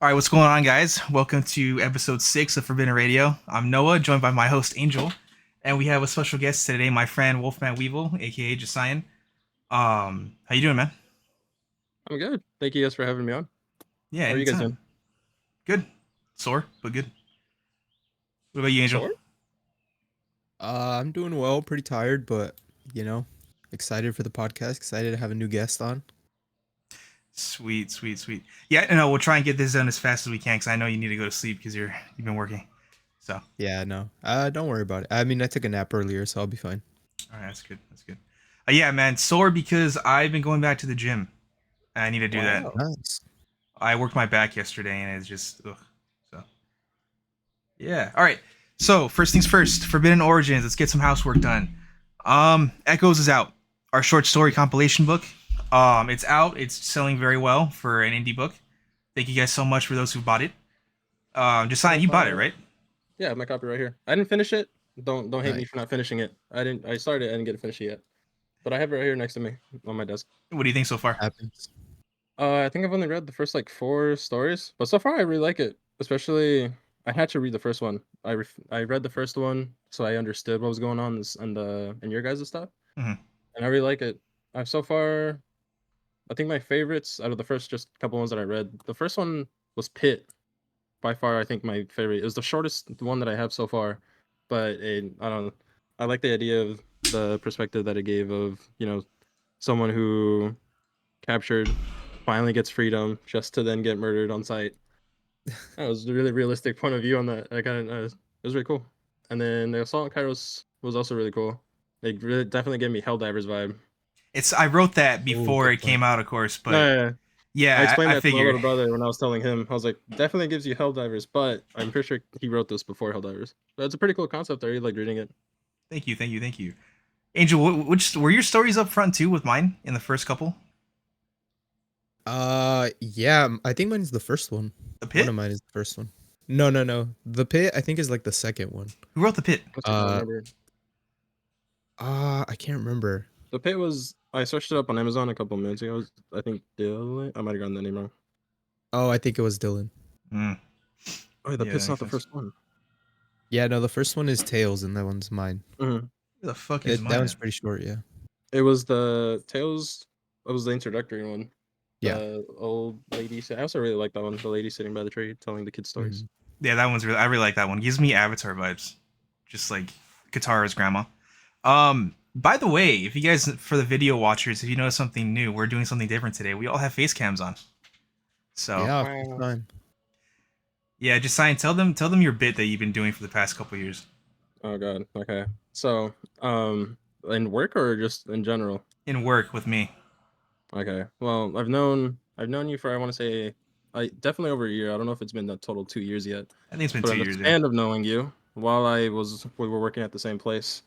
All right, what's going on, guys? Welcome to episode 6 of Forbidden Radio. I'm Noah, joined by my host Angel, and we have a special guest today, my friend Wolfman Weevil, aka Jesaian. How you doing, man? I'm good. Thank you guys for having me on. Yeah, How are you guys doing? anytime. Good. Sore, but good. What about you, Angel? Sore? I'm doing well, pretty tired, but you know, excited for the podcast, excited to have a new guest on. Sweet, sweet, sweet. Yeah, no, we'll try and get this done as fast as we can because I know you need to go to sleep because you've been working. So, Yeah, no. Don't worry about it. I mean, I took a nap earlier, so I'll be fine. all right, that's good. That's good. Yeah, man, sore because I've been going back to the gym. I need to do that. Wow. Nice. I worked my back yesterday and it's just ugh. So yeah. All right. So first things first, Forbidden Origins. Let's get some housework done. Echoes is out. Our short story compilation book. It's out. It's selling very well for an indie book. Thank you guys so much for those who bought it. Josiah, you bought it, right? Yeah, I have my copy right here. I didn't finish it. Don't hate me Nice. for not finishing it. I started it, I didn't get to finish it yet. But I have it right here next to me on my desk. What do you think so far? Happens. I think I've only read the first like 4 stories, but so far I really like it. Especially I had to read the first one. I read the first one so I understood what was going on and your guys' stuff. Mhm. And I really like it. I've so far I think my favorites out of the first just couple ones that I read. The first one was Pit. By far, I think my favorite. It was the shortest one that I have so far, but I don't know. I like the idea of the perspective that it gave of someone who captured finally gets freedom just to then get murdered on sight. That was a really realistic point of view on that. I kind of it was really cool. And then the assault on Kairos was also really cool. It really definitely gave me Helldivers vibe. I wrote that Oh, before good it point. came out, of course, No, but yeah, yeah. I yeah, explained I that to my figured. little brother when I was telling him. I was like, definitely gives you Helldivers, but I'm pretty sure he wrote this before Helldivers. But it's a pretty cool concept. I really like reading it. Thank you, thank you, thank you. Angel, which were your stories up front too with mine in the first couple? Yeah, I think mine's the first one. The One of Pit? mine is the first one. No, no, no. The Pit, I think, is like the second one. Who wrote the Pit? Honestly, I don't Uh, remember. I can't remember. The Pit was. I searched it up on Amazon a couple minutes ago. I think Dylan. I might have gotten the name wrong. Oh, I think it was Dylan. Mm, Oh, the yeah, that Pit's makes not the sense. first one. Yeah, no, the first one is Tails, and that one's mine. Mhm. Who the fuck is That mine? one's pretty short, yeah. It was the Tales. It was the introductory one. Yeah. The old lady. I also really like that one. The lady sitting by the tree telling the kids stories. Mhm. Yeah, that one's really. I really like that one. Gives me Avatar vibes, just like Katara's grandma. By the way, if you guys for the video watchers, if you notice something new, we're doing something different today. We all have face cams on. So Yeah, first Wow. time. yeah, just sign. Tell them your bit that you've been doing for the past couple years Oh god. Okay. So, in work or just in general? in work with me. Okay. Well, I've known you for I want to say, I definitely over a year. I don't know if it's been a total 2 years yet, I think it's been but two in the years. Yeah. span of knowing you, while we were working at the same place,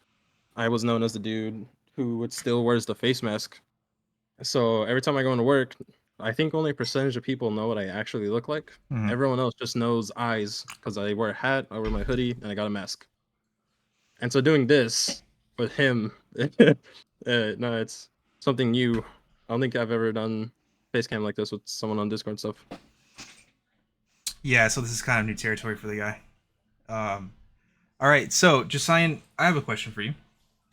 I was known as the dude who would still wears the face mask. So every time I go into work, I think only a percentage of people know what I actually look like. Mhm. Everyone else just knows eyes because I wear a hat, I wear my hoodie, and I got a mask. And so doing this with him, no, it's something new. I don't think I've ever done face cam like this with someone on Discord stuff. Yeah, so this is kind of new territory for the guy. Um, all right, so Josiah, I have a question for you.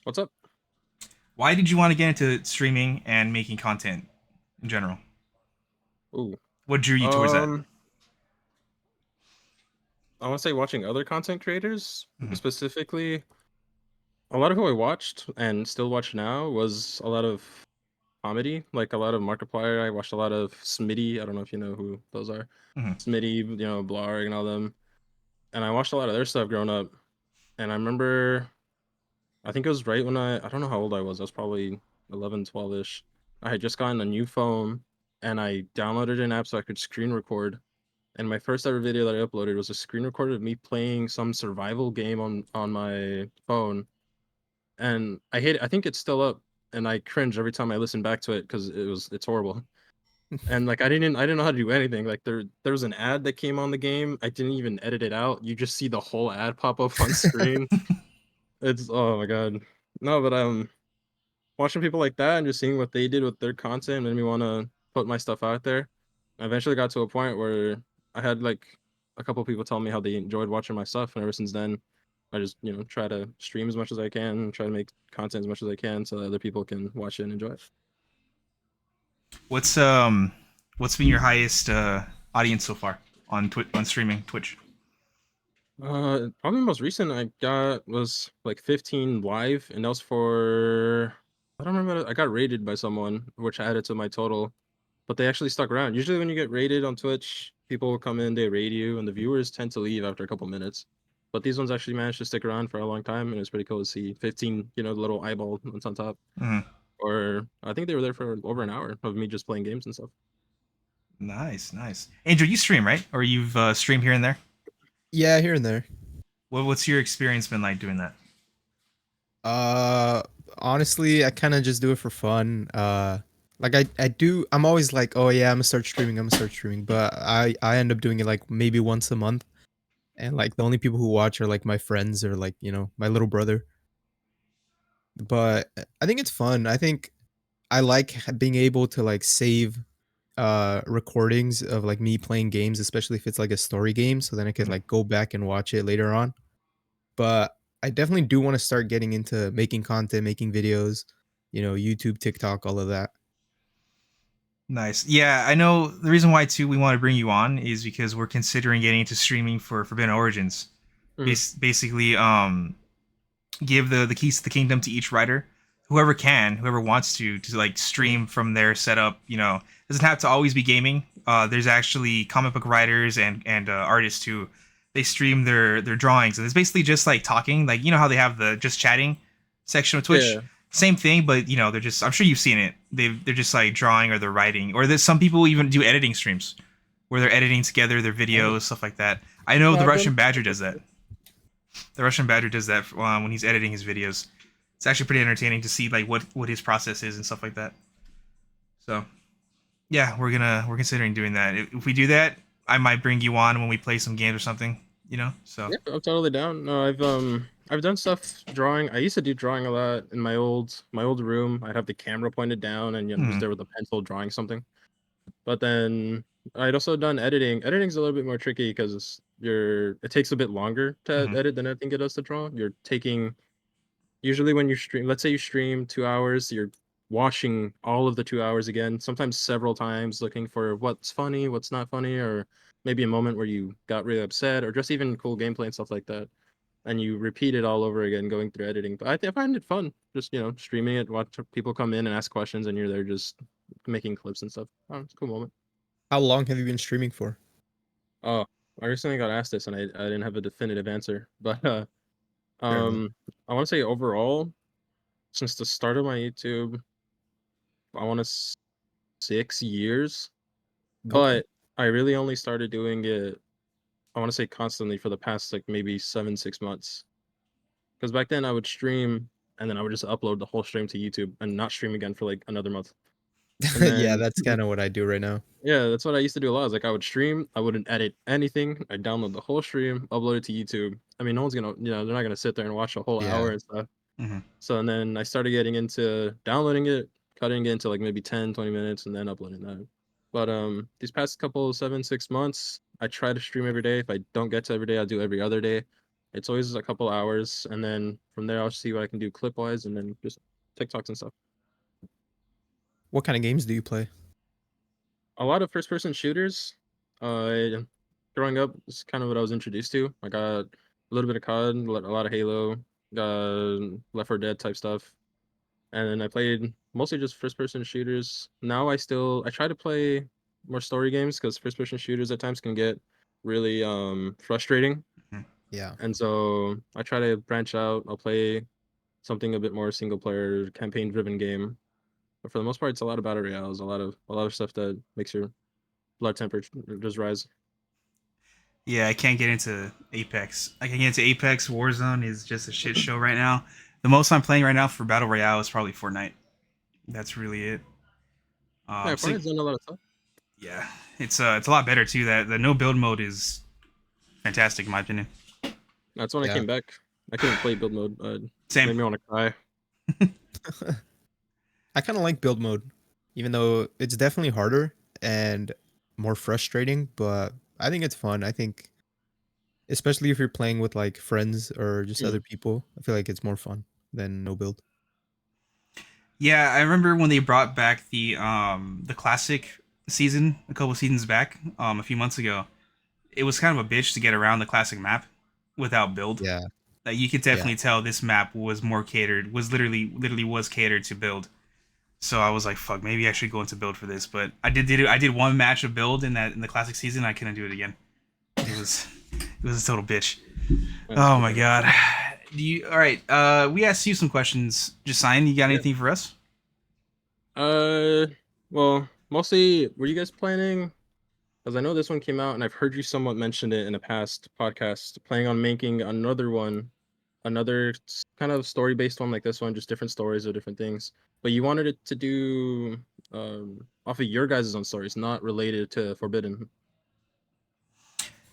What's up? Why did you want to get into streaming and making content in general? Ooh, What drew you towards that? um, I want to say watching other content creators, Mhm. specifically. A lot of who I watched and still watch now was a lot of comedy, like a lot of Markiplier. I watched a lot of Smitty. I don't know if you know who those are. Mhm. Smitty, Blarg and all them. And I watched a lot of their stuff growing up. And I remember, I think it was right when I don't know how old I was. I was probably 11, 12-ish. I had just gotten a new phone and I downloaded an app so I could screen record. And my first ever video that I uploaded was a screen record of me playing some survival game on my phone. And I hate it. I think it's still up and I cringe every time I listen back to it because it's horrible. And like I didn't know how to do anything. Like there was an ad that came on the game. I didn't even edit it out. You just see the whole ad pop up on screen. It's oh my god. No, but watching people like that and just seeing what they did with their content made me want to put my stuff out there. I eventually got to a point where I had like a couple people tell me how they enjoyed watching my stuff, and ever since then, I just try to stream as much as I can, and try to make content as much as I can, so that other people can watch it and enjoy it. What's been your highest audience so far on on streaming Twitch? Probably the most recent I got was like 15 live, and that was for I don't remember. I got rated by someone, which added to my total, but they actually stuck around. Usually, when you get rated on Twitch, people will come in, they raid you, and the viewers tend to leave after a couple minutes. But these ones actually managed to stick around for a long time, and it's pretty cool to see 15, the little eyeball that's on top. Mhm. Or I think they were there for over an hour of me just playing games and stuff. Nice, nice. Andrew, you stream, right? Or you've streamed here and there? Yeah, here and there. What's your experience been like doing that? Uh, Honestly, I kind of just do it for fun. Like I'm always like, oh yeah, I'm gonna start streaming, but I end up doing it like maybe once a month, and like the only people who watch are like my friends or like my little brother. But I think it's fun. I think I like being able to like save recordings of like me playing games, especially if it's like a story game, so then I could Mhm. like go back and watch it later on. But I definitely do want to start getting into making content, making videos, YouTube, TikTok, all of that. Nice. Yeah, I know the reason why too we want to bring you on is because we're considering getting into streaming for Forbidden Origins. Mhm. Basically, give the keys to the kingdom to each writer, whoever wants to like stream from their setup. Doesn't have to always be gaming. There's actually comic book writers and artists who they stream their drawings, and it's basically just like talking, like how they have the just chatting section of Twitch. Yeah. Same thing, but they're just. I'm sure you've seen it. They're just like drawing or they're writing, or there's some people even do editing streams where they're editing together their Oh. videos, stuff like that. I know Yeah, the I've done. Russian Badger does that. The Russian Badger does that when he's editing his videos. It's actually pretty entertaining to see like what his process is and stuff like that. So yeah, we're considering doing that. If we do that, I might bring you on when we play some games or something. So Yeah, I'm totally down. No, I've done stuff drawing. I used to do drawing a lot in my old room. I'd have the camera pointed down and I'm just hmm there with a pencil drawing something. But then I'd also done editing. Editing's a little bit more tricky because it takes a bit longer to hmm edit than I think it does to draw. You're taking usually when you stream, let's say you stream 2 hours, you're watching all of the 2 hours again, sometimes several times, looking for what's funny, what's not funny, or maybe a moment where you got really upset, or just even cool gameplay and stuff like that. And you repeat it all over again, going through editing. But I find it fun, just streaming it, watch people come in and ask questions, and you're there just making clips and stuff. Oh, it's a cool moment. How long have you been streaming for? Oh, I recently got asked this, and I didn't have a definitive answer, but Fair enough. I want to say overall, since the start of my YouTube, I want to 6 years, Okay. but I really only started doing it, I want to say constantly for the past like maybe 7, 6 months. Because back then I would stream and then I would just upload the whole stream to YouTube and not stream again for like another month. And Yeah, then that's kind of what I do right now. yeah, that's what I used to do a lot. Is like I would stream, I wouldn't edit anything. I'd download the whole stream, upload it to YouTube. I mean, no one's gonna, they're not gonna sit there and watch a whole Yeah. hour and stuff. hmm So and then I started getting into downloading it, cutting it into like maybe 10, 20 minutes, and then uploading that. But these past couple 7, 6 months, I try to stream every day. If I don't get to every day, I'll do every other day. It's always a couple hours, and then from there I'll see what I can do clip wise, and then just TikToks and stuff. What kind of games do you play? A lot of first person shooters. Uh, Growing up, is kind of what I was introduced to. I got a little bit of COD, a lot of Halo, Left 4 Dead type stuff, and then I played mostly just first person shooters. Now I try to play more story games because first person shooters at times can get really frustrating, Yeah. and so I try to branch out. I'll play something a bit more single player campaign driven game. But for the most part, it's a lot of battle royales, a lot of stuff that makes your blood temperature just rise. Yeah, I can't get into Apex. I can get into Apex. Warzone is just a shit show right now. The most I'm playing right now for battle royale is probably Fortnite. That's really it. Yeah, So Fortnite's done a lot of stuff. yeah, it's a lot better too. That the no build mode is fantastic in my opinion. That's when I Yeah. came back. I couldn't play build mode. Same. Made me want to cry. I kind of like build mode, even though it's definitely harder and more frustrating, but I think it's fun. I think, especially if you're playing with like friends or just Mm. other people, I feel like it's more fun than no build. Yeah, I remember when they brought back the classic season a couple seasons back, a few months ago. It was kind of a bitch to get around the classic map without build. Yeah, Like you could yeah. definitely tell this map was more catered, was literally was catered to build. So I was like, fuck, maybe I should go into build for this. But I did one match of build in the classic season. I couldn't do it again. It was a total bitch. That's Oh my fair. god. All right? We asked you some questions. Josian, you got Yeah. anything for us? Well, mostly, were you guys planning? Because I know this one came out, and I've heard you somewhat mention it in a past podcast. Planning on making another one, another kind of story based one like this one, just different stories or different things. But you wanted it to do off of your guys' own stories, not related to Forbidden.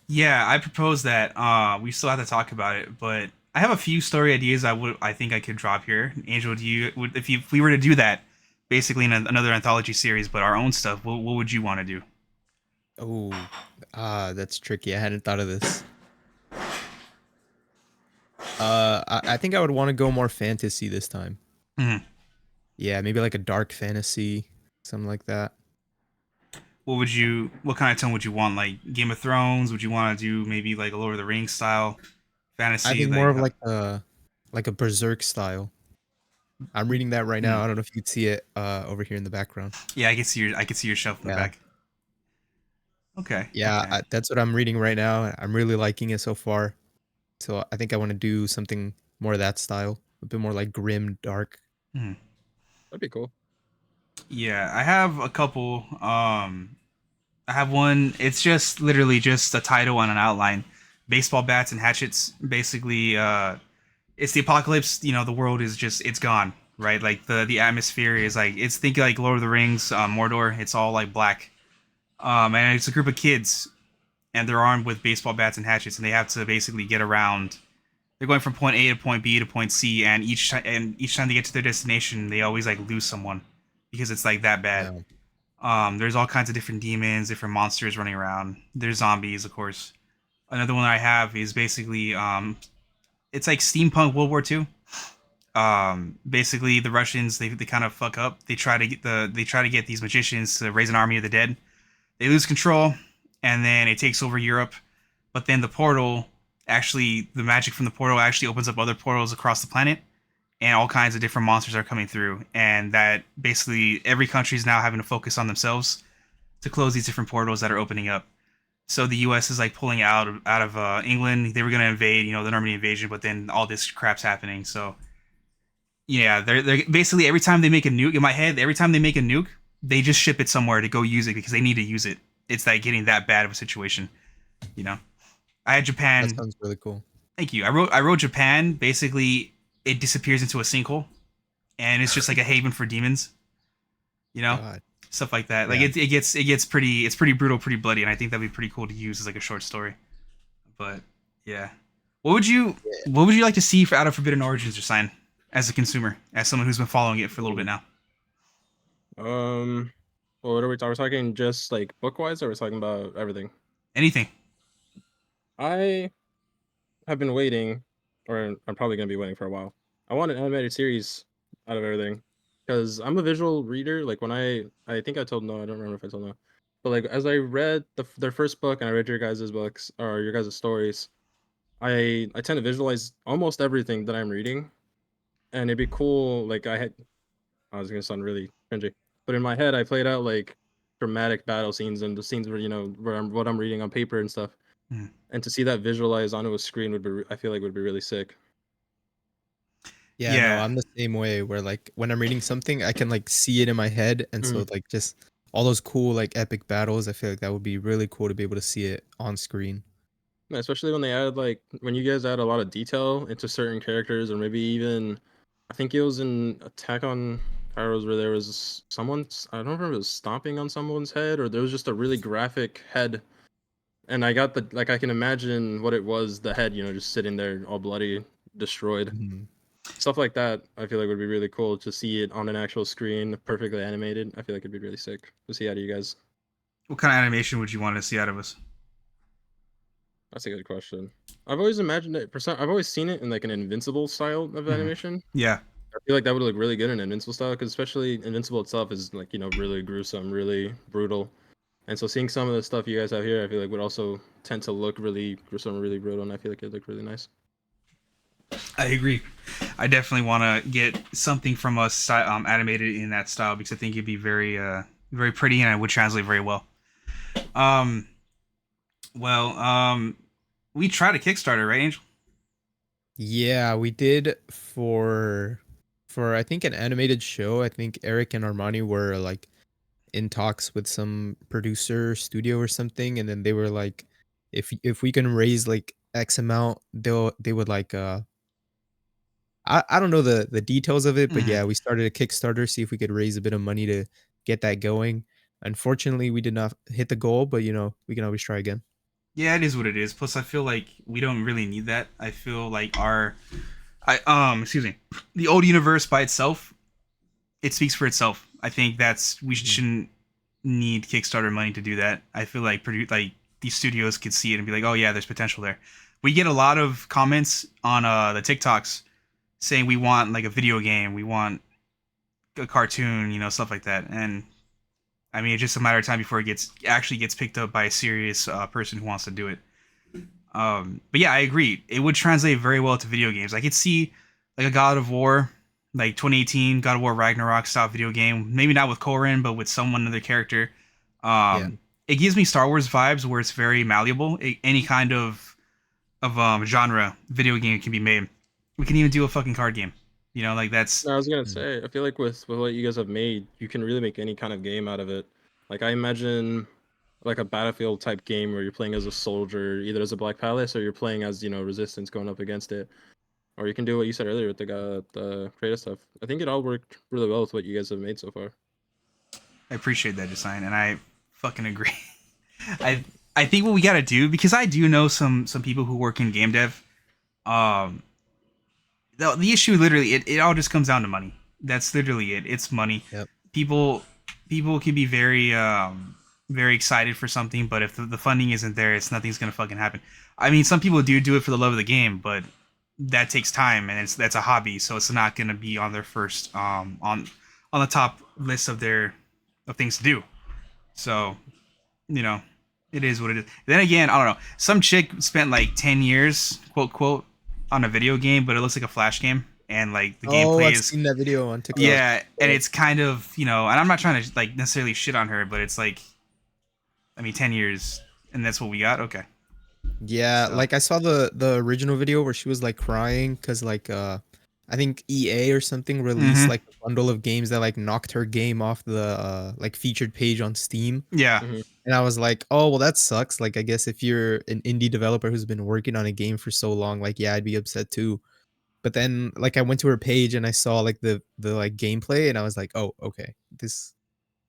Yeah, I propose that. We still have to talk about it, but I have a few story ideas. I think I could drop here. Angel, do you would if we were to do that, basically in another anthology series, but our own stuff, what would you want to do? Oh, that's tricky. I hadn't thought of this. I think I would want to go more fantasy this time. Mhm. Yeah, maybe like a dark fantasy, something like that. What would you? What kind of tone would you want? Like Game of Thrones? Would you want to do maybe like a Lord of the Rings style I fantasy? think more Like, of like a berserk style. I'm reading that right now. hmm. I don't know if you can see it over here in the background. Yeah, I can see your shelf in the Yeah. back. Okay, Yeah, okay. that's what I'm reading right now. I'm really liking it so far. So I think I want to do something more of that style, a bit more like grim, dark. Hmm. That'd be cool. Yeah, I have a couple. I have one. It's just literally just a title and an outline. Baseball bats and hatchets. Basically, it's the apocalypse. You know, the world is just it's gone. Right, like the atmosphere is like it's think like Lord of the Rings, Mordor. It's all like black. And it's a group of kids, and they're armed with baseball bats and hatchets, and they have to basically get around. They're going from point A to point B to point C, and each time they get to their destination, they always like lose someone because it's like that bad. Yeah. There's all kinds of different demons, different monsters running around. There's zombies, of course. Another one I have is basically it's like steampunk World War II. Basically, the Russians they kind of fuck up. They try to get these magicians to raise an army of the dead. They lose control, and then it takes over Europe. But then the portal actually, the magic from the portal actually opens up other portals across the planet, and all kinds of different monsters are coming through. And that basically every country is now having to focus on themselves to close these different portals that are opening up. So the U.S. is like pulling out of England. They were gonna invade, you know, the Normandy invasion, but then all this crap's happening. So yeah, they're basically every time they make a nuke in my head, every time they make a nuke, they just ship it somewhere to go use it because they need to use it. It's like getting that bad of a situation, you know. I had That Japan. sounds really cool. Thank you. I wrote Japan. Basically, it disappears into a sinkhole, and it's just like a haven for demons. You know, God. stuff like that. Like Yeah. it gets pretty. It's pretty brutal, pretty bloody, and I think that'd be pretty cool to use as like a short story. But yeah, what would you like to see for out of Forbidden Origins or sign as a consumer, as someone who's been following it for a little bit now? Um, well, what are we talking? We're talking just like book wise, or we're talking about everything? Anything. I have been waiting, or I'm probably gonna be waiting for a while. I want an animated series out of everything, because I'm a visual reader. Like when I think I told no, I don't remember if I told no, but like as I read their first book and I read your guys' books or your guys' stories, I tend to visualize almost everything that I'm reading, and it'd be cool. Like I was gonna sound really cringy, but in my head I played out like dramatic battle scenes and the scenes where where what I'm reading on paper and stuff, Mhm. and to see that visualized onto a screen would be I feel like would be really sick. Yeah, no, Yeah, I'm the same way where like when I'm reading something, I can like see it in my head. And so Mhm. like just all those cool like epic battles, I feel like that would be really cool to be able to see it on screen. Yeah, especially when they add like when you guys add a lot of detail into certain characters, or maybe even I think it was in Attack on Kairos where there was I don't remember if it was stomping on someone's head or there was just a really graphic head, and I got the like I can imagine what it was, the head, just sitting there all bloody, destroyed. Mhm. Stuff like that, I feel like would be really cool to see it on an actual screen, perfectly animated. I feel like it'd be really sick to see out of you guys. what kind of animation would you want to see out of us? That's a good question. I've always imagined it. I've always seen it in like an Invincible style of animation. Yeah. I feel like that would look really good in Invincible style, because especially Invincible itself is like really gruesome, really brutal. And so seeing some of the stuff you guys have here, I feel like would also tend to look really gruesome, really brutal, and I feel like it'd look really nice. I agree. I definitely want to get something from us animated in that style because I think it'd be very pretty and it would translate very well. Um, well, we tried a Kickstarter, right, Angel? Yeah, we did for I think an animated show. I think Eric and Armani were like in talks with some producer studio or something, and then they were like, if we can raise like X amount, they would like I don't know the details of it, but Mhm. yeah, we started a Kickstarter, see if we could raise a bit of money to get that going. Unfortunately, we did not hit the goal, but we can always try again. Yeah, it is what it is. Plus, I feel like we don't really need that. I feel like excuse me, the old universe by itself, it speaks for itself. I think we Mhm. shouldn't need Kickstarter money to do that. I feel like these studios could see it and be like, oh yeah, there's potential there. We get a lot of comments on the TikToks saying we want like a video game, we want a cartoon, stuff like that. And I mean, it's just a matter of time before it actually gets picked up by a serious person who wants to do it. But yeah, I agree. It would translate very well to video games. I could see like a God of War, like 2018 God of War Ragnarok style video game. Maybe not with Corrin, but with another character. Yeah. It gives me Star Wars vibes where it's very malleable. Any kind of genre video game can be made. We can even do a fucking card game. Like that's No, I was gonna Mm. say, I feel like with what you guys have made, you can really make any kind of game out of it. Like I imagine like a Battlefield type game where you're playing as a soldier, either as a Black Palace or you're playing as Resistance going up against it. Or you can do what you said earlier with the creative stuff. I think it all worked really well with what you guys have made so far. I appreciate that design, and I fucking agree. I I think what we gotta do, because I do know some people who work in game dev. Um, the issue literally it all just comes down to money. That's literally it. It's money. Yep. People people can be very excited for something, but if the funding isn't there, nothing's gonna fucking happen. I mean, some people do it for the love of the game, but that takes time, and that's a hobby, so it's not gonna be on their first on the top list of things to do. So you know, it is what it is. Then again, I don't know. Some chick spent like 10 years, quote quote, on a video game, but it looks like a flash game, and like the Oh, gameplay I've is seen that video on TikTok. yeah, and it's kind of and I'm not trying to like necessarily shit on her, but it's like, I mean, 10 years, and that's what we got. Okay, Yeah, so like I saw the original video where she was like crying because like I think EA or something released hmm like a bundle of games that like knocked her game off the like featured page on Steam. yeah, Hmm. And I was like, oh well that sucks. Like I guess if you're an indie developer who's been working on a game for so long, like yeah, I'd be upset too. But then like I went to her page and I saw like the like gameplay and I was like, oh, okay. This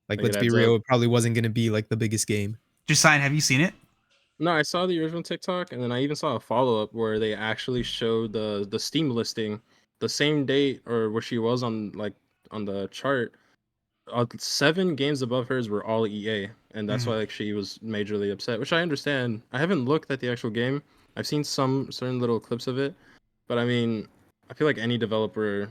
like Like it let's be adds up. real, it probably wasn't gonna be like the biggest game. Jesaian, have you seen it? No, I saw the original TikTok, and then I even saw a follow up where they actually showed the Steam listing the same date or where she was on on the chart. 7 games above hers were all EA, and that's hmm why like she was majorly upset, which I understand. I haven't looked at the actual game. I've seen some certain little clips of it, but I mean, I feel like any developer,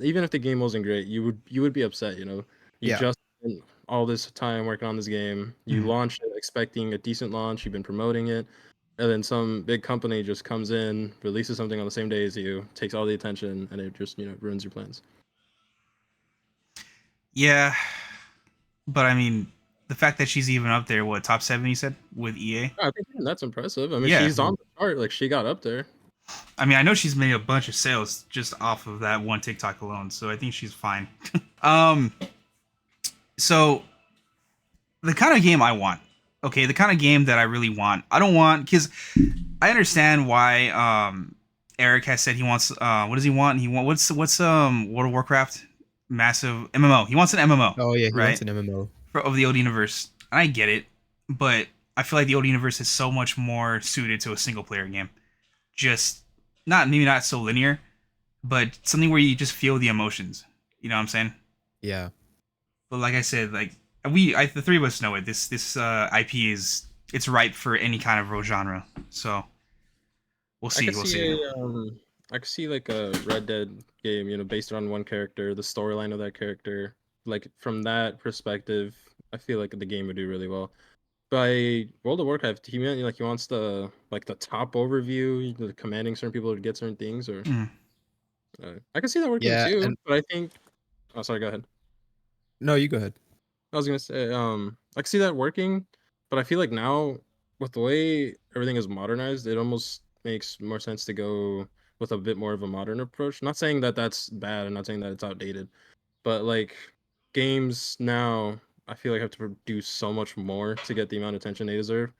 even if the game wasn't great, you would be upset. You Yeah. just spent all this time working on this game. You hmm launched it expecting a decent launch. You've been promoting it, and then some big company just comes in, releases something on the same day as you, takes all the attention, and it just ruins your plans. Yeah, but I mean, the fact that she's even up there, what top 7 you said with EA? I think that's impressive. I mean, Yeah, she's on the chart. Like she got up there. I mean, I know she's made a bunch of sales just off of that one TikTok alone, so I think she's fine. um, so the kind of game I want, okay, the kind of game that I really want, I don't want because I understand why Eric has said he wants what does he want? He want what's World of Warcraft massive MMO. He wants an MMO, Oh yeah, he right? wants an MMO. Of the old universe. And I get it, but I feel like the old universe is so much more suited to a single player game. Just maybe not so linear, but something where you just feel the emotions. You know what I'm saying? Yeah. But like I said, like the three of us know it. This IP is it's ripe for any kind of role genre. So we'll I see. could We'll see see. I could see like a Red Dead game, based on one character, the storyline of that character. Like from that perspective, I feel like the game would do really well. By World of Warcraft, he meant like he wants the top overview, commanding certain people to get certain things, or Mm. I can see that working Yeah, too. and But I think, oh, sorry, go ahead. no, you go ahead. I was gonna say, I can see that working, but I feel like now with the way everything is modernized, it almost makes more sense to go with a bit more of a modern approach. Not saying that that's bad, and not saying that it's outdated, but like games now, I feel like have to produce so much more to get the amount of attention they deserve,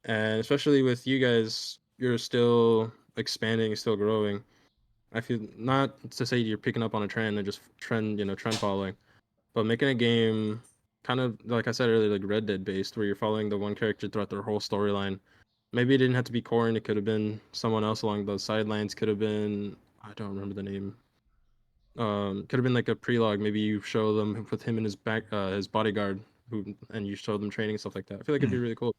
and especially with you guys, you're still expanding, still growing. I feel not to say you're picking up on a trend and just trend following, but making a game kind of like I said earlier, like Red Dead based, where you're following the one character throughout their whole storyline. Maybe it didn't have to be Corrin, it could have been someone else along those sidelines, could have been I don't remember the name. Could have been like a prelogue. Maybe you show them with him and his bodyguard and you show them training and stuff like that. I feel like it'd be Mm. really cool.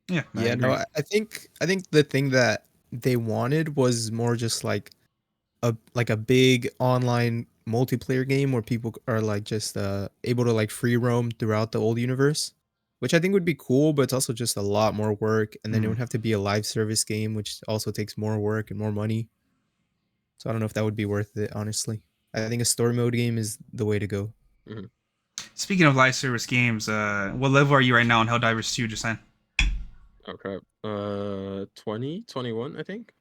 Yeah, I Yeah, no, agree. I think the thing that they wanted was more just like a big online multiplayer game where people are like just able to like free roam throughout the old universe, which I think would be cool, but it's also just a lot more work, and then it Mm. would have to be a live service game, which also takes more work and more money. So I don't know if that would be worth it, honestly. I think a story mode game is the way to go. Hmm. Speaking of live service games, what level are you right now in Helldivers 2, Jesaian? Oh crap. 20, 21, I think.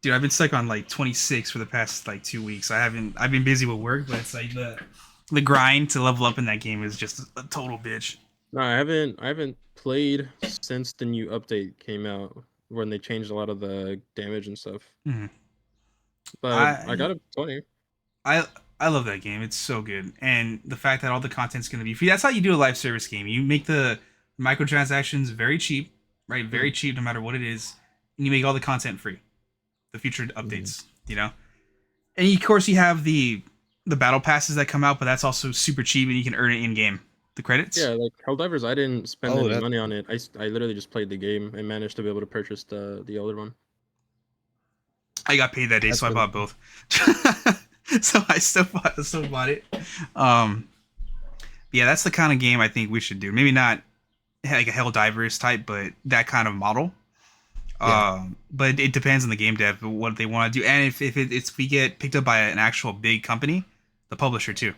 Dude, I've been stuck on like 26 for the past like 2 weeks. I've been busy with work, but it's like the grind to level up in that game is just a total bitch. No, I haven't played since the new update came out when they changed a lot of the damage and stuff. Mhm. But I I got a 20. I I love that game. It's so good, and the fact that all the content's going to be free. That's how you do a live service game. You make the microtransactions very cheap, right? Very Mhm. cheap, no matter what it is, and you make all the content free. The future Mhm. updates, and of course you have the battle passes that come out, but that's also super cheap, and you can earn it in game. The credits. Yeah, like Helldivers, I didn't spend Oh, any that's money on cool. it. I literally just played the game and managed to be able to purchase the older one. I got paid that day, That's so I really bought cool. both. So I still bought it. Yeah, that's the kind of game I think we should do. Maybe not like a Helldivers type, but that kind of model. Yeah. But it depends on the game dev what they want to do, and if we get picked up by an actual big company, the publisher too.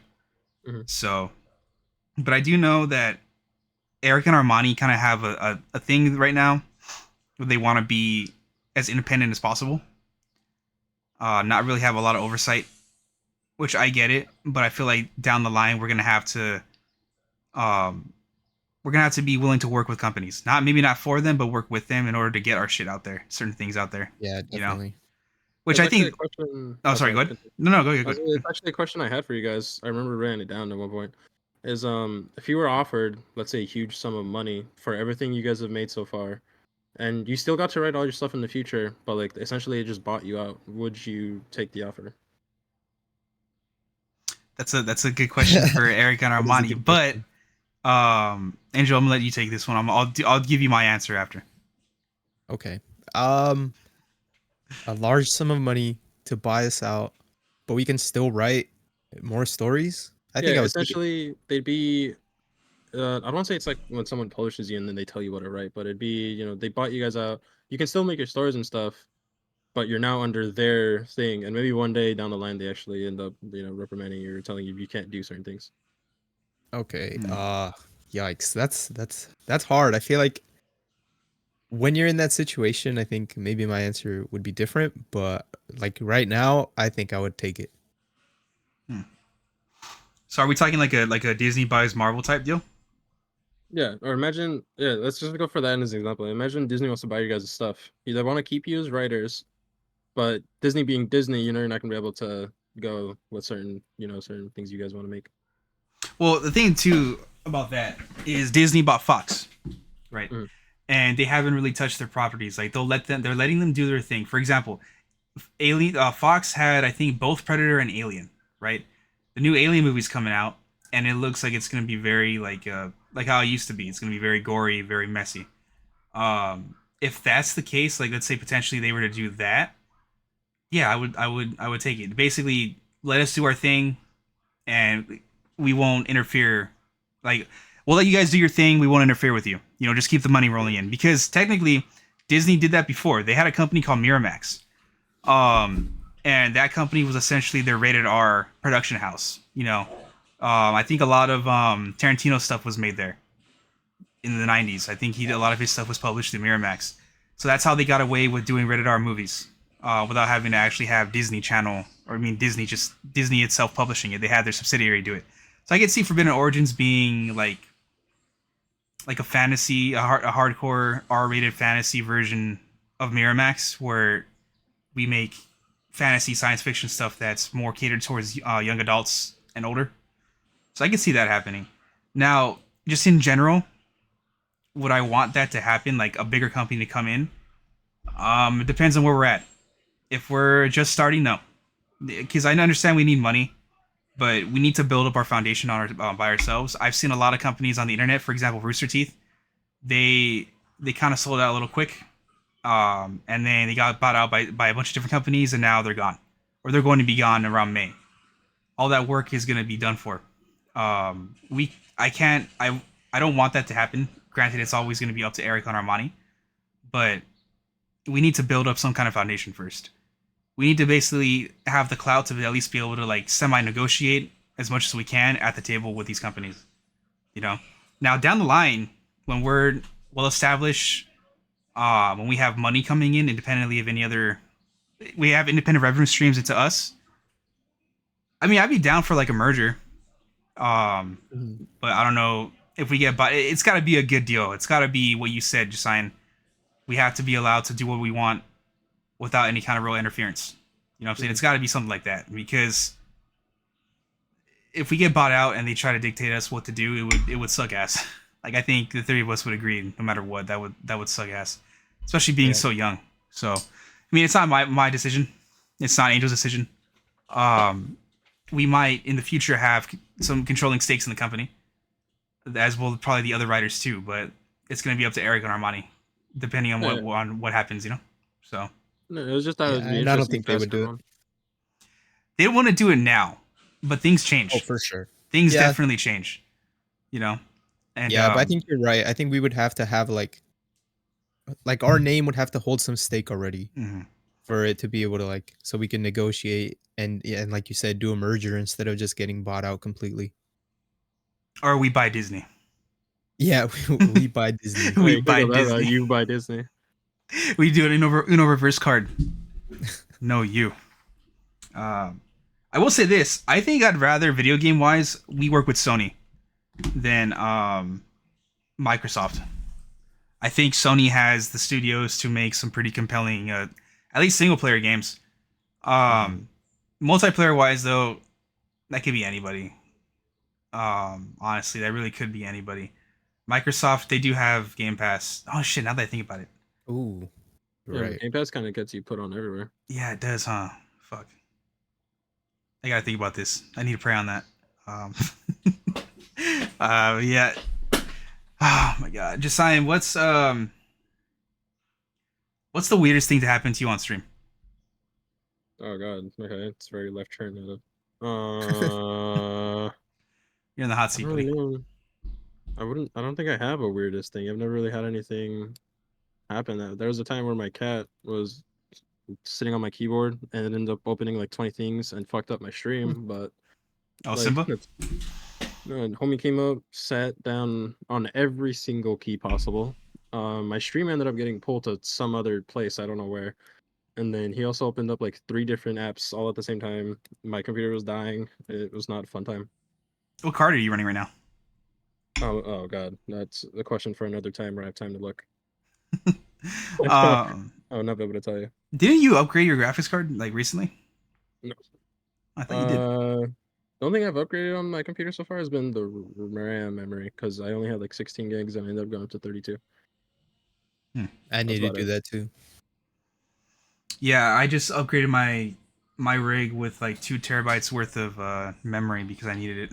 Hmm. So, but I do know that Eric and Armani kind of have a thing right now where they want to be as independent as possible. Not really have a lot of oversight, which I get it, but I feel like down the line um we're gonna have to be willing to work with companies. Maybe not for them, but work with them in order to get our shit out there, certain things out there. Yeah, You know, definitely. which It's I actually a think. question. Oh, Oh, sorry. Go sorry. ahead. No, go ahead. Go It's ahead. actually a question I had for you guys. I remember writing it down at one point. Is if you were offered, let's say, a huge sum of money for everything you guys have made so far, and you still got to write all your stuff in the future, but like essentially it just bought you out, would you take the offer? That's a good question for Eric and That is a Armani. good But question. Angel, I'm gonna let you take this one. I'll give you my answer after. Okay. Um, a large sum of money to buy us out, but we can still write more stories. I Yeah, think I would take it. essentially they'd be. I don't want to say it's like when someone publishes you and then they tell you what to write, but it'd be they bought you guys out. You can still make your stories and stuff, but you're now under their thing, and maybe one day down the line they actually end up reprimanding you or telling you can't do certain things. Okay. Hmm. Yikes. That's hard. I feel like when you're in that situation, I think maybe my answer would be different, but like right now, I think I would take it. Hmm. So are we talking like a Disney buys Marvel type deal? Yeah, or imagine, yeah, let's just go for that as an example. Imagine Disney wants to buy you guys' stuff. They want to keep you as writers, but Disney being Disney, you're not gonna be able to go with certain things you guys want to make. Well, the thing too about that is Disney bought Fox, right? Mhm. And they haven't really touched their properties. Like they're letting them do their thing. For example, Alien Fox had I think both Predator and Alien, right? The new Alien movie's coming out, and it looks like it's gonna be very like like how it used to be. It's gonna be very gory, very messy. If that's the case, like let's say potentially they were to do that, yeah, I would take it. Basically, let us do our thing, and we won't interfere. Like, we'll let you guys do your thing. We won't interfere with you. You know, just keep the money rolling in because technically, Disney did that before. They had a company called Miramax, and that company was essentially their rated R production house. You know, I think a lot of Tarantino stuff was made there in the 90s. I think a lot of his stuff was published through Miramax. So that's how they got away with doing rated R movies without having to actually have Disney Channel, or I mean Disney itself publishing it. They had their subsidiary do it. So I could see Forbidden Origins being like a fantasy, a hardcore R-rated fantasy version of Miramax, where we make fantasy science fiction stuff that's more catered towards young adults and older. So I could see that happening. Now, just in general, would I want that to happen? Like a bigger company to come in? It depends on where we're at. If we're just starting, no, because I understand we need money, but we need to build up our foundation on by ourselves. I've seen a lot of companies on the internet, for example, Rooster Teeth. They kind of sold out a little quick, and then they got bought out by a bunch of different companies, and now they're gone, or they're going to be gone around May. All that work is going to be done for. I don't want that to happen. Granted, it's always going to be up to Eric on Armani, but we need to build up some kind of foundation first. We need to basically have the clout to at least be able to like semi-negotiate as much as we can at the table with these companies. You know, now down the line, when we're well established, when we have money coming in independently of any other, we have independent revenue streams into us. I mean, I'd be down for like a merger. But I don't know if we get, but it's got to be a good deal. It's got to be what you said, Jesaian. We have to be allowed to do what we want without any kind of real interference. You know what I'm saying? It's got to be something like that, because if we get bought out and they try to dictate us what to do, it would suck ass. Like I think the three of us would agree, no matter what, that would suck ass, especially being so young. So, I mean, it's not my decision. It's not Angel's decision. We might in the future have some controlling stakes in the company, as will probably the other writers too. But it's going to be up to Eric and Armani, depending on what happens. You know, so. No, it was just that it would be and I don't interesting think to they ask would do it. everyone. They don't want to do it now, but things change. Oh, for sure. Things Yeah. definitely change. You know, and Yeah, but I think you're right. I think we would have to have like our name would have to hold some stake already mhm. for it to be able to like, so we can negotiate and yeah, and like you said, do a merger instead of just getting bought out completely. Or we buy Disney. Yeah, we buy Disney. We Hey, buy think of that, Disney. you buy Disney. We do an Uno reverse card. No, you. I will say this. I think I'd rather, video game wise, we work with Sony than Microsoft. I think Sony has the studios to make some pretty compelling, at least single player games. Multiplayer wise, though, that could be anybody. Honestly, that really could be anybody. Microsoft, they do have Game Pass. Oh shit! Now that I think about it, Ooh, Yeah, right. Game Pass kind of gets you put on everywhere. yeah, it does, huh? Fuck. I gotta think about this. I need to pray on that. Yeah. Oh my god, Jesaian, what's the weirdest thing to happen to you on stream? Oh god, okay, it's very left turn out of. You're in the hot I seat, don't buddy. really know. I don't think I have a weirdest thing. I've never really had anything happen. There was a time where my cat was sitting on my keyboard and it ended up opening like 20 things and fucked up my stream. But Oh, like, Simba. homie came up, sat down on every single key possible. My stream ended up getting pulled to some other place, I don't know where. And then he also opened up like 3 different apps all at the same time. My computer was dying. It was not a fun time. What card are you running right now? Oh god, that's a question for another time where I have time to look. Um, I would not be able to tell you. didn't you upgrade your graphics card like recently? No. I thought you did. The only thing I've upgraded on my computer so far has been the RAM memory, because I only had like 16 gigs and I ended up going up to 32. I need to about do it. that too. Yeah, I just upgraded my rig with like 2 terabytes worth of memory because I needed it.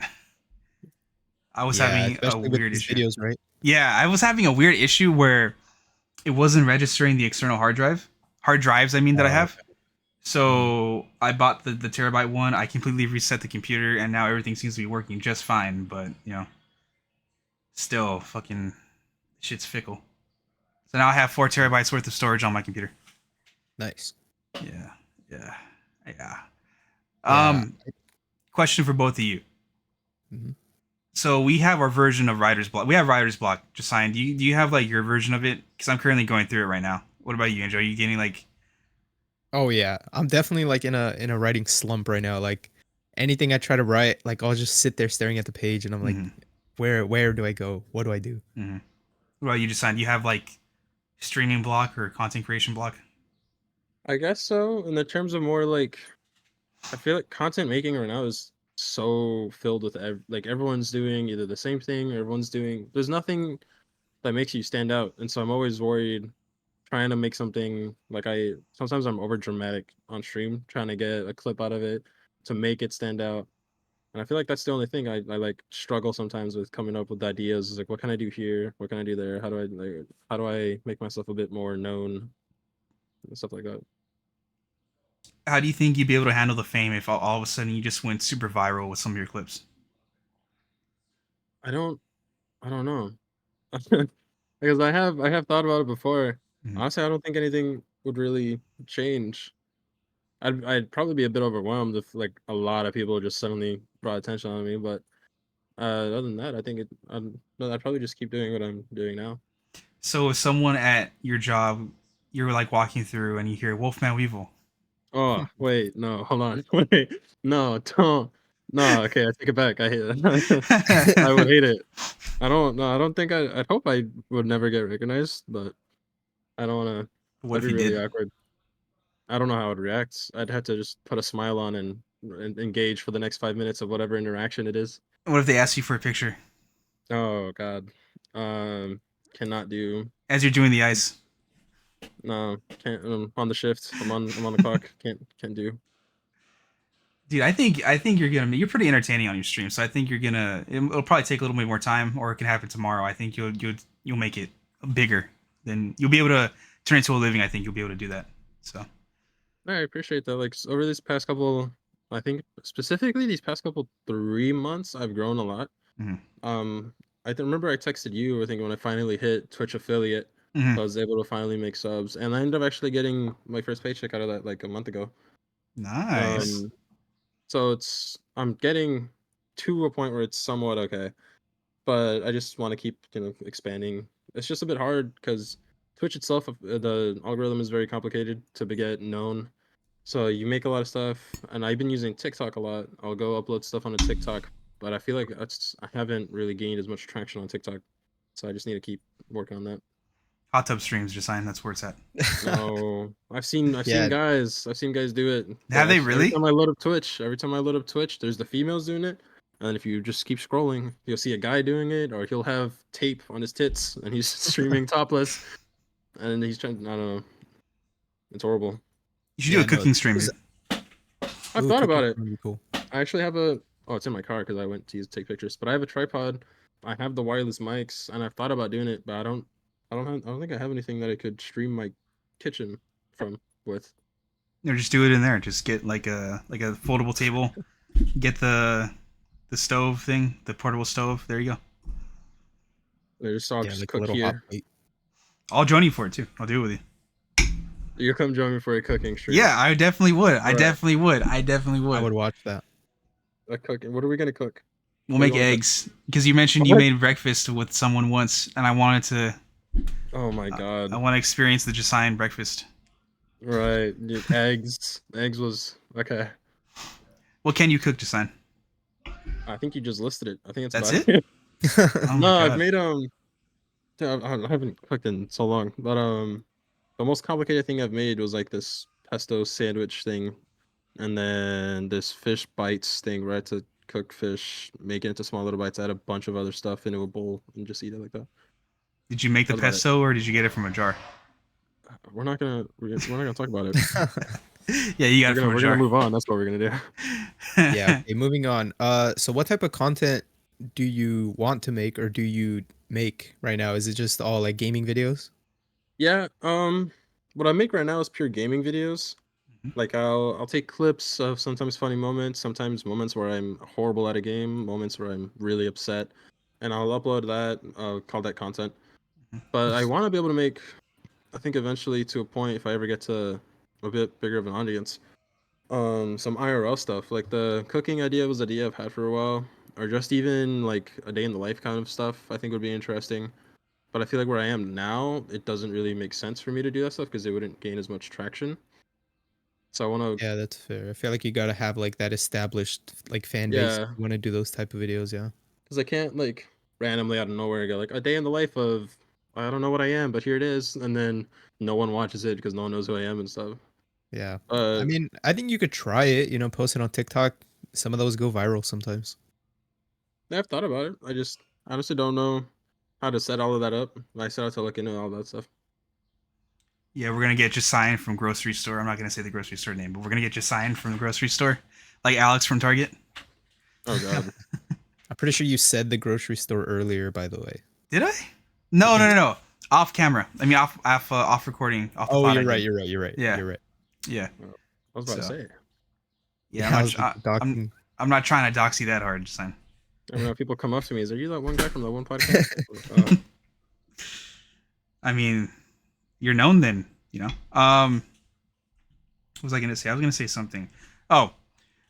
I was Yeah, having a especially with weird these issue. videos, right? Yeah, I was having a weird issue where it wasn't registering the external hard drives. I mean that I Oh, have. So I bought the terabyte one. I completely reset the computer, and now everything seems to be working just fine. But still, fucking shit's fickle. So now I have 4 terabytes worth of storage on my computer. nice. Yeah, yeah, yeah. Yeah. Question for both of you. Mhm. So we have our version of writer's block. We have writer's block. Jesaian, do you have like your version of it? Because I'm currently going through it right now. What about you, Andrew? Are you getting like? Oh yeah, I'm definitely like in a writing slump right now. Like anything I try to write, like I'll just sit there staring at the page, and I'm like, Mm-hmm, where do I go? What do I do? mm-hmm. What about you, Jesaian? Do you have like streaming block or content creation block? I guess so. In the terms of more like, I feel like content making right now is so filled with like everyone's doing either the same thing or everyone's doing. There's nothing that makes you stand out, and so I'm always worried trying to make something like sometimes I'm over dramatic on stream trying to get a clip out of it to make it stand out. And I feel like that's the only thing I like struggle sometimes with coming up with ideas. Is like, what can I do here? What can I do there? How do I make myself a bit more known and stuff like that? How do you think you'd be able to handle the fame if all of a sudden you just went super viral with some of your clips? I don't I don't know. Because I have thought about it before. Mhm. Honestly, I don't think anything would really change. I'd probably be a bit overwhelmed if like a lot of people just suddenly brought attention on me, but other than that, I think no, I'd probably just keep doing what I'm doing now. So if someone at your job, you're like walking through and you hear Wolfman Weevil. Oh, wait, no, hold on. Wait. No, don't. No, okay, I take it back. I hate it. I would hate it. I don't think I'd hope I would never get recognized, but I don't wanna What that'd if be you really did? awkward. I don't know how I'd react. I'd have to just put a smile on and engage for the next 5 minutes of whatever interaction it is. What if they ask you for a picture Oh God. Um, cannot do. as you're doing the ice? No, can't. On the shift. I'm on the clock. Can't do. Dude, I think you're pretty entertaining on your stream. So I think it'll probably take a little bit more time, or it could happen tomorrow. I think you'll make it bigger. Then you'll be able to turn it into a living. I think you'll be able to do that. So I appreciate that. Like over these past couple, I think specifically these past couple 3 months, I've grown a lot. mhm. Um, remember I texted you. I think when I finally hit Twitch affiliate, Mhm. I was able to finally make subs, and I ended up actually getting my first paycheck out of that like a month ago. Nice. Um, so I'm getting to a point where it's somewhat okay, but I just want to keep expanding. It's just a bit hard because Twitch itself, the algorithm is very complicated to get known. So you make a lot of stuff, and I've been using TikTok a lot. I'll go upload stuff on a TikTok, but I feel like I haven't really gained as much traction on TikTok, so I just need to keep working on that. Hot tub streams, just sign. That's where it's at. No, Yeah, I've seen guys do it. Have they Every really? time I load up Twitch, there's the females doing it, and then if you just keep scrolling, you'll see a guy doing it, or he'll have tape on his tits and he's streaming topless, and he's trying. I don't know. It's horrible. You should do yeah, a no. cooking stream, dude. I've Ooh, thought about cooking it. would be cool. I actually have a. Oh, it's in my car because I went to take pictures. But I have a tripod. I have the wireless mics, and I've thought about doing it, but I don't think I have anything that I could stream my kitchen from with. Or just do it in there. Just get like a foldable table. Get the stove thing, the portable stove. There you go. I'll Yeah, just like a cook little hot here. plate. I'll join you for it too. I'll do it with you. You come join me for a cooking stream. Yeah, I definitely would. I Right. definitely would. I definitely I would would. watch that. A cooking. What are we gonna cook? We'll What do make you wanna cook? eggs because you mentioned you What? made breakfast with someone once, and I wanted to. Oh my I god. want to experience the Jesaian breakfast. Right. Dude, eggs. Eggs was okay. What can you cook, Jesaian? I think you just listed it. I think That's about it? Oh No, my I've god. made I haven't cooked in so long, but the most complicated thing I've made was like this pesto sandwich thing, and then this fish bites thing where I had to cook fish, make it into small little bites, add a bunch of other stuff into a bowl, and just eat it like that. Did you make the That's about it. pesto or did you get it from a jar? We're not gonna talk about it. Yeah, you got it from a We're gonna jar. move on. That's what we're gonna do. Yeah, okay, moving on. So what type of content do you want to make or do you make right now? Is it just all like gaming videos? Yeah, what I make right now is pure gaming videos. Mhm. Like I'll take clips of sometimes funny moments, sometimes moments where I'm horrible at a game, moments where I'm really upset, and I'll upload that, call that content. But I want to be able to make, I think eventually to a point, if I ever get to a bit bigger of an audience, some IRL stuff. Like the cooking idea was an idea I've had for a while, or just even like a day in the life kind of stuff. I think would be interesting. But I feel like where I am now, it doesn't really make sense for me to do that stuff because it wouldn't gain as much traction. So I want to, Yeah, that's fair. I feel like you gotta have like that established like fan base if yeah, you want to do those type of videos. Yeah. because I can't like randomly out of nowhere go like a day in the life of I don't know what I am, but here it is, and then no one watches it because no one knows who I am and stuff. Yeah. I But mean, I think you could try it. You know, post it on TikTok. Some of those go viral sometimes. I've thought about it. I just honestly don't know how to set all of that up. I set out to look into all that stuff. Yeah, we're gonna get Jesaian from grocery store. I'm not gonna say the grocery store name, but we're gonna get Jesaian from the grocery store, like Alex from Target. Oh god. I'm pretty sure you said the grocery store earlier, by the way. Did I? I No, no, think. no, no. Off camera. I mean, off recording, off the Oh, pod. you're I right. did. You're right. You're right. Yeah, You're right. yeah. I was about to So say. yeah, Yeah, I was I'm doxing. I'm not trying to dox you that hard, Jesaian. I don't know if people come up to me. Is are you that one guy from that one podcast? uh, I mean, you're known then, you know. What was I gonna say? I was gonna say something. Oh,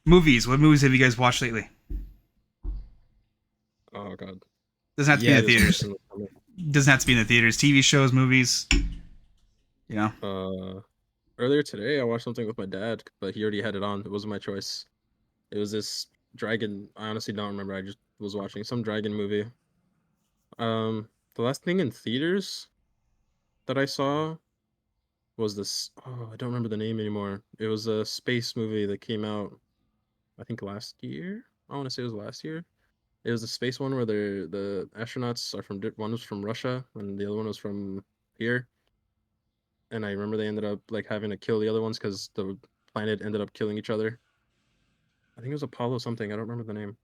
movies. What movies have you guys watched lately? oh god. Doesn't have to be Yeah, in the theaters. Doesn't have to be in the theaters. TV shows, movies. You know. Earlier today, I watched something with my dad, but he already had it on. It wasn't my choice. It was this dragon. I honestly don't remember. I just was watching some dragon movie. The last thing in theaters that I saw was this. Oh, I don't remember the name anymore. It was a space movie that came out, I think last year. I want to say it was last year. It was a space one where the astronauts are from one was from Russia and the other one was from here. And I remember they ended up like having to kill the other ones because the planet ended up killing each other. I think it was Apollo something. I don't remember the name.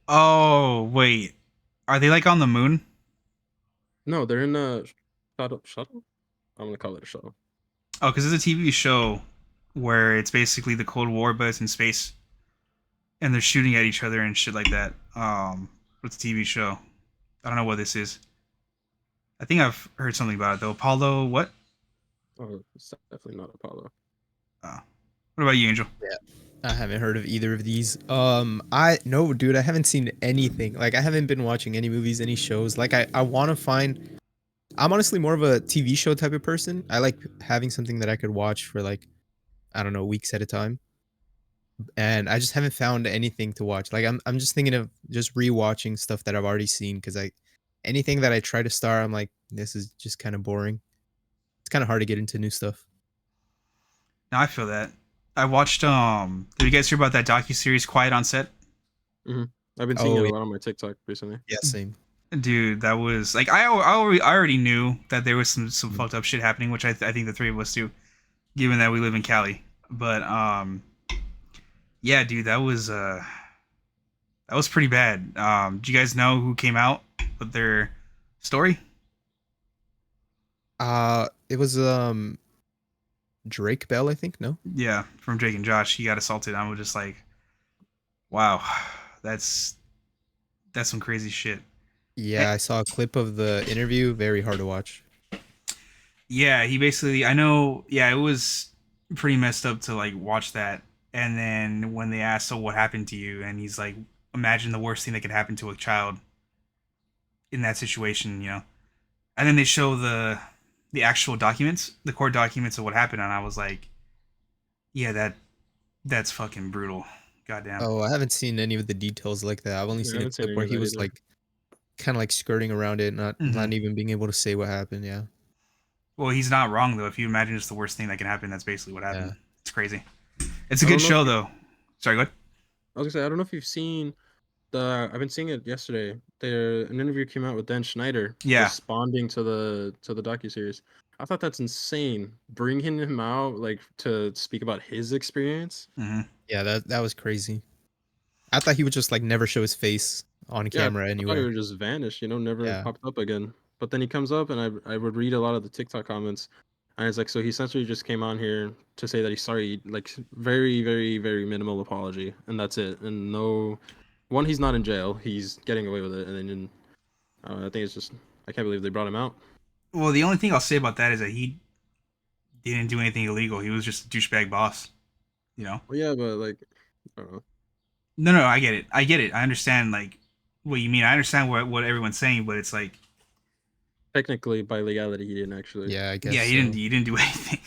Oh wait, are they like on the moon? No, they're in a shuttle. Shuttle? I'm gonna call it a shuttle. Oh, because it's a TV show where it's basically the Cold War, but it's in space, and they're shooting at each other and shit like that. What's the TV show? I don't know what this is. I think I've heard something about it though. Apollo, what? Oh, it's definitely not Apollo. What about you, Angel? I haven't heard of either of these. I no, dude, I haven't seen anything. Like, I haven't been watching any movies, any shows. Like, I want to find. I'm honestly more of a TV show type of person. I like having something that I could watch for like, I don't know, weeks at a time. And I just haven't found anything to watch. Like, I'm just thinking of just rewatching stuff that I've already seen because anything that I try to start, I'm like, this is just kind of boring. It's kind of hard to get into new stuff. No, I feel that. I watched. Did you guys hear about that docu series Quiet on Set? I've been seeing it Oh, a yeah, lot on my TikTok recently. same. Dude, that was like I already knew that there was some fucked up shit happening, which I think the three of us do, given that we live in Cali. But yeah, dude, that was pretty bad. Do you guys know who came out with their story? It was Drake Bell, I think. No. Yeah, from Drake and Josh, he got assaulted. I was just like, wow, that's some crazy shit. Yeah, I saw a clip of the interview. Very hard to watch. Yeah, he basically, I know, yeah, it was pretty messed up to like watch that. And then when they asked, so what happened to you? And he's like, imagine the worst thing that could happen to a child in that situation, you know? And then they show the actual documents, the court documents of what happened. And I was like, yeah, that's fucking brutal. Goddamn. Oh, I haven't seen any of the details like that. I've only Yeah, I seen a haven't seen clip any where of he that was either. like kind of like skirting around it, Hmm. not even being able to say what happened. Yeah. Well, he's not wrong, though. If you imagine it's the worst thing that can happen, that's basically what Yeah. happened. It's crazy. It's a I good don't know if show, you, though. Sorry, go ahead. I was gonna say I don't know if you've seen the. I've been seeing it yesterday. There, an interview came out with Dan Schneider Yeah. responding to the docuseries. I thought that's insane. Bringing him out like to speak about his experience. Hmm. Yeah, that was crazy. I thought he would just like never show his face. on Yeah, camera I thought he anywhere. would just vanish, never Yeah. popped up again. But then he comes up, and I would read a lot of the TikTok comments, and it's like, so he essentially just came on here to say that he's sorry, like very, very, very minimal apology, and that's it. And no, one, he's not in jail, he's getting away with it, and then I think it's just, I can't believe they brought him out. Well, the only thing I'll say about that is that he didn't do anything illegal. He was just a douchebag boss. You know? Well, yeah, but like, I don't know. No, I get it. I get it. I understand like what you mean. I understand what everyone's saying, but it's like, Technically, by legality, he didn't actually. Yeah, I guess. yeah, so. he didn't do anything.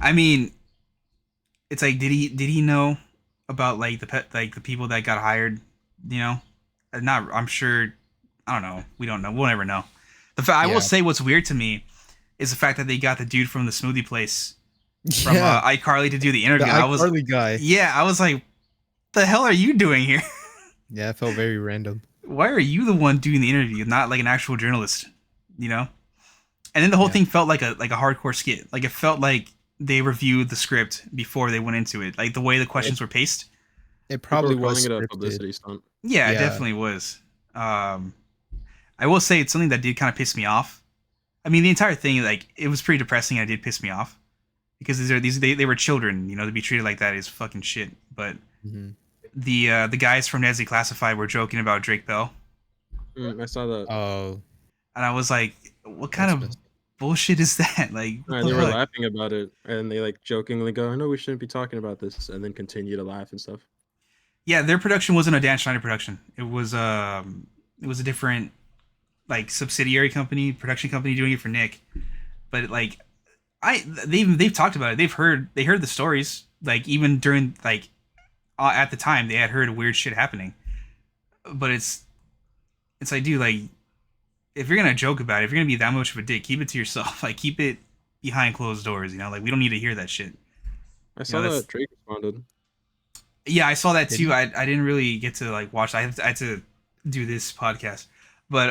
I mean, it's like, did he know about like the people that got hired? You know, not. I'm sure. I don't know. We don't know. We'll never know. I Yeah. will say what's weird to me is the fact that they got the dude from the smoothie place from Yeah, iCarly to do the the interview. I was iCarly guy. yeah, I was like, the hell are you doing here? Yeah, it felt very random. Why are you the one doing the interview, not like an actual journalist? You know? And then the whole Yeah. thing felt like a hardcore skit. Like it felt like they reviewed the script before they went into it. Like the way the questions were paced. It People probably were was calling it a scripted. publicity stunt. Yeah, it Yeah. definitely was. I will say it's something that did kind of piss me off. I mean, the entire thing, like, it was pretty depressing. And it did piss me off because they were children. You know, to be treated like that is fucking shit. But Mhm. the guys from Nessie Classified were joking about Drake Bell, I saw that. Oh, and I was like, what kind that's of messed bullshit is that? Like, what They the were fuck? laughing about it, and they like jokingly go, "I know we shouldn't be talking about this," and then continue to laugh and stuff. Yeah, their production wasn't a Dan Schneider production. It was a different like subsidiary company, production company doing it for Nick. But like they've talked about it. They heard the stories. Like even during like at the time they had heard weird shit happening. But it's like, dude, like if you're gonna joke about it, if you're gonna be that much of a dick, keep it to yourself. Like keep it behind closed doors. You know, like we don't need to hear that shit. I saw that's- that Drake responded. Yeah, I saw that Did too. you? I didn't really get to like watch. I had to do this podcast, but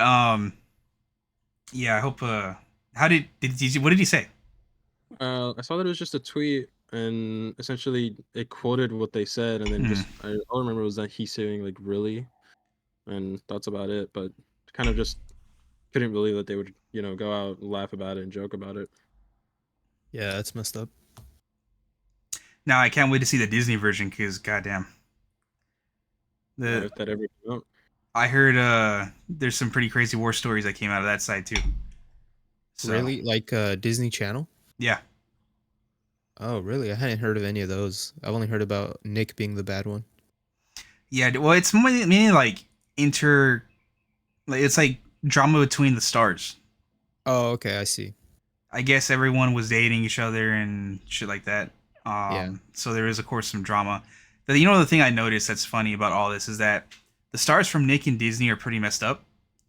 yeah. I hope. How did you? What did he say? I saw that it was just a tweet, and essentially it quoted what they said, and then just all I remember was that he's saying like really, and that's about it. But kind of just couldn't believe that they would go out and laugh about it and joke about it. Yeah, that's messed up. Now I can't wait to see the Disney version because goddamn. If that ever came out. I heard there's some pretty crazy war stories that came out of that side too. So, Really? Like Disney Channel? Yeah. Oh, really? I hadn't heard of any of those. I've only heard about Nick being the bad one. Yeah. Well, it's mainly like it's like drama between the stars. Oh, okay, I see. I guess everyone was dating each other and shit like that. Yeah. So there is, of course, some drama. But you know, the thing I noticed that's funny about all this is that the stars from Nick and Disney are pretty messed up.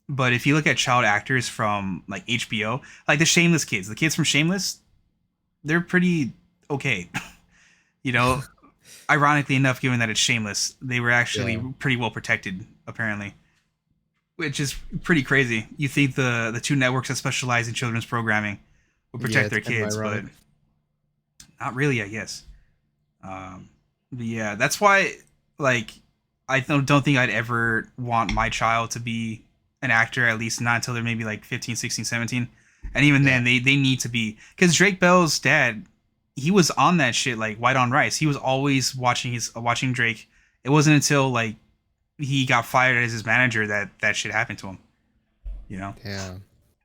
But if you look at child actors from like HBO, like the Shameless kids, the kids from Shameless, they're pretty okay. You know, ironically enough, given that it's Shameless, they were actually Yeah. pretty well protected, apparently. Which is pretty crazy. You think the two networks that specialize in children's programming would Yeah, protect their it's kind of kids, but ironic. not really, I guess. But yeah, that's why, like, I don't think I'd ever want my child to be an actor, at least not until they're maybe like 15, 16, 17. And even then, they need to be. Because Drake Bell's dad, he was on that shit, like, White on Rice. He was always watching Drake. It wasn't until, like, he got fired as his manager that shit happened to him. You know? Yeah.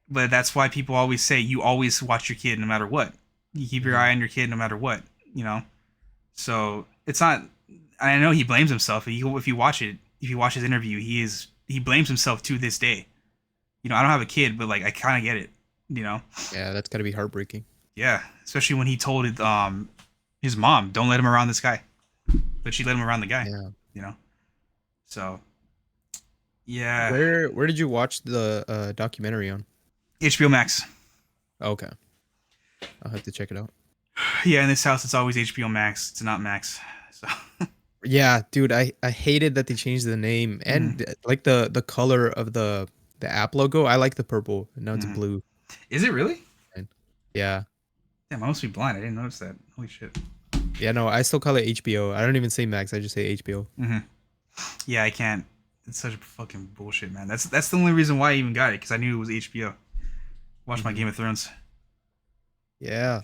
But that's why people always say you always watch your kid no matter what. You keep your eye on your kid no matter what, you know? So it's not. I know he blames himself. If you watch his interview, he blames himself to this day. You know, I don't have a kid, but like I kind of get it. You know? Yeah, that's gotta be heartbreaking. Yeah, especially when he told his mom, "Don't let him around this guy," but she let him around the guy. Yeah. You know? So yeah, Where did you watch the documentary on? HBO Max. Okay. I'll have to check it out. Yeah, in this house, it's always HBO Max. It's not Max. So Yeah, dude, I hated that they changed the name and like the color of the app logo. I like the purple, and now it's blue. is it really? Yeah. Damn, I must be blind. I didn't notice that. Holy shit. Yeah, no, I still call it HBO. I don't even say Max. I just say HBO. Yeah, I can't. It's such fucking bullshit, man. That's the only reason why I even got it, because I knew it was HBO. Watch my Game of Thrones. Yeah.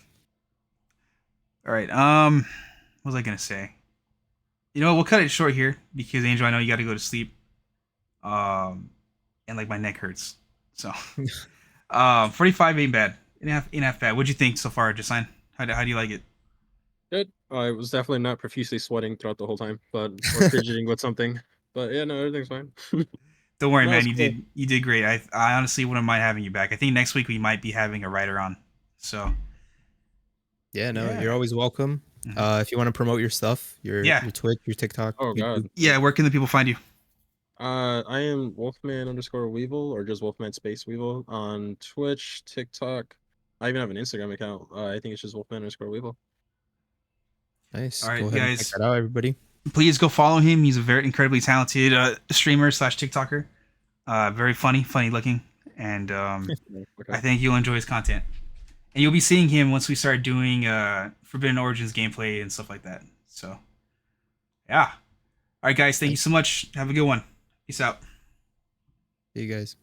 All right. What was I gonna say? You know what? We'll cut it short here because Angel, I know you got to go to sleep. And like my neck hurts. So, 45 ain't bad. Ain't half bad. What'd you think so far, Jesaian? How do you like it? Good. I was definitely not profusely sweating throughout the whole time, but or fidgeting with something. But yeah, no, everything's fine. Don't worry, No, man. it's cool. You did great. I honestly wouldn't mind having you back. I think next week we might be having a writer on. So Yeah, no, Yeah. you're always welcome. Mhm. If you want to promote your stuff, your Twitch, your TikTok. Oh YouTube. god. yeah, where can the people find you? I am Wolfman_Weevil or just Wolfman space Weevil on Twitch, TikTok. I even have an Instagram account. I think it's just Wolfman_Weevil. Nice. All right, Go ahead and check guys. that out, everybody. Please go follow him. He's a very incredibly talented streamer / TikToker. Very funny looking, and Okay. I think you'll enjoy his content. And you'll be seeing him once we start doing Forbidden Origins gameplay and stuff like that. So, yeah. All right, guys. Thank you so much. Have a good one. Peace out. See you guys.